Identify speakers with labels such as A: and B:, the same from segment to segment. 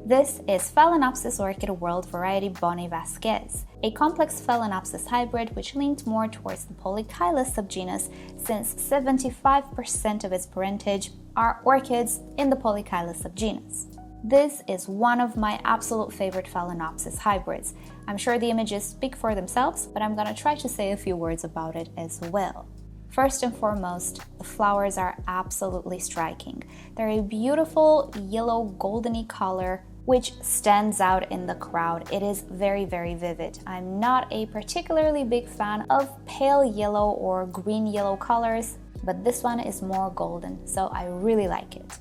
A: This is Phalaenopsis orchid world variety Bonnie Vasquez, a complex Phalaenopsis hybrid which leans more towards the Polychilus subgenus since 75% of its parentage are orchids in the Polychilus subgenus. This is one of my absolute favorite Phalaenopsis hybrids. I'm sure the images speak for themselves, but I'm gonna try to say a few words about it as well. First and foremost, the flowers are absolutely striking. They're a beautiful yellow goldeny color which stands out in the crowd. It is very, very vivid. I'm not a particularly big fan of pale yellow or green yellow colors, but this one is more golden, so I really like it.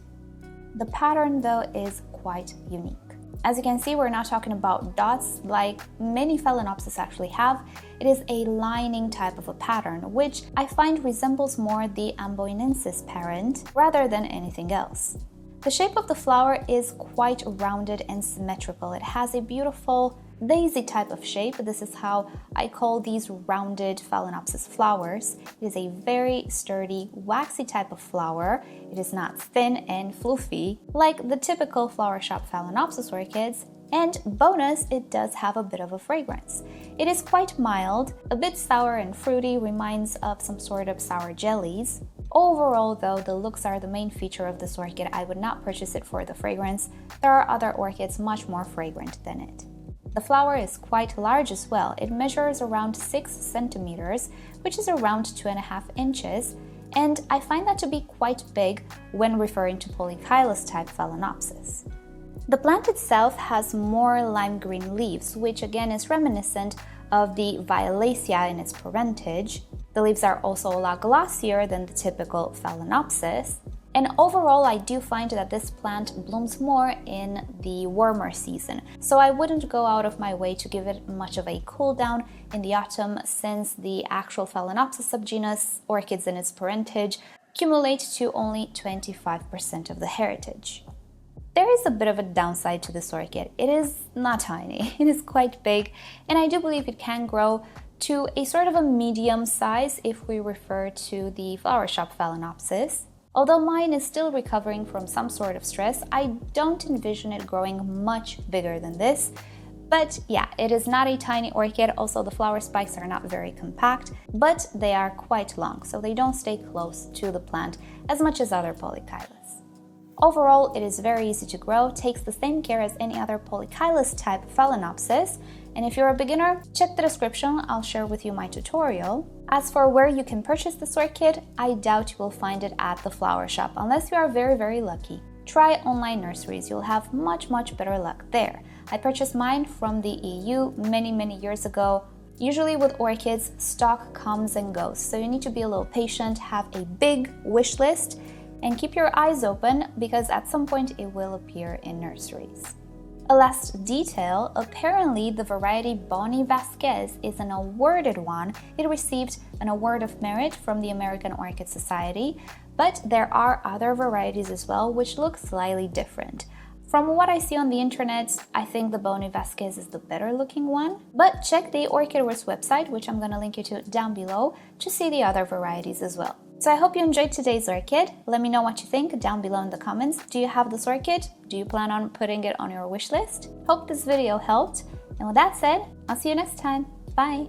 A: The pattern though is quite unique. As you can see, we're not talking about dots like many Phalaenopsis actually have. It is a lining type of a pattern, which I find resembles more the Amboinensis parent rather than anything else. The shape of the flower is quite rounded and symmetrical. It has a beautiful daisy type of shape. This is how I call these rounded Phalaenopsis flowers. It is a very sturdy, waxy type of flower. It is not thin and fluffy like the typical flower shop Phalaenopsis orchids. And bonus, it does have a bit of a fragrance. It is quite mild, a bit sour and fruity, reminds of some sort of sour jellies. Overall though, the looks are the main feature of this orchid. I would not purchase it for the fragrance. There are other orchids much more fragrant than it. The flower is quite large as well. It measures around 6 centimeters, which is around 2.5 inches, and I find that to be quite big when referring to Polychilus type Phalaenopsis. The plant itself has more lime green leaves, which again is reminiscent of the Violacea in its parentage. The leaves are also a lot glossier than the typical Phalaenopsis. And overall, I do find that this plant blooms more in the warmer season, so I wouldn't go out of my way to give it much of a cool down in the autumn, since the actual Phalaenopsis subgenus, orchids in its parentage, accumulate to only 25% of the heritage. There is a bit of a downside to this orchid. It is not tiny, it is quite big, and I do believe it can grow to a sort of a medium size if we refer to the flower shop Phalaenopsis. Although mine is still recovering from some sort of stress, I don't envision it growing much bigger than this. But yeah, it is not a tiny orchid. Also, the flower spikes are not very compact, but they are quite long, so they don't stay close to the plant as much as other Polychilus. Overall, it is very easy to grow, takes the same care as any other Polychilus type Phalaenopsis, and if you're a beginner, check the description, I'll share with you my tutorial. As for where you can purchase this orchid, I doubt you will find it at the flower shop unless you are very, very lucky. Try online nurseries, you'll have much better luck there. I purchased mine from the EU many years ago. Usually with orchids, stock comes and goes, so you need to be a little patient, have a big wish list, and keep your eyes open because at some point it will appear in nurseries. A last detail, apparently the variety Bonnie Vasquez is an awarded one. It received an Award of Merit from the American Orchid Society, but there are other varieties as well which look slightly different. From what I see on the internet, I think the Bonnie Vasquez is the better looking one, but check the OrchidWorks website, which I'm gonna link you to down below, to see the other varieties as well. So I hope you enjoyed today's orchid. Let me know what you think down below in the comments. Do you have this orchid? Do you plan on putting it on your wish list? Hope this video helped. And with that said, I'll see you next time. Bye!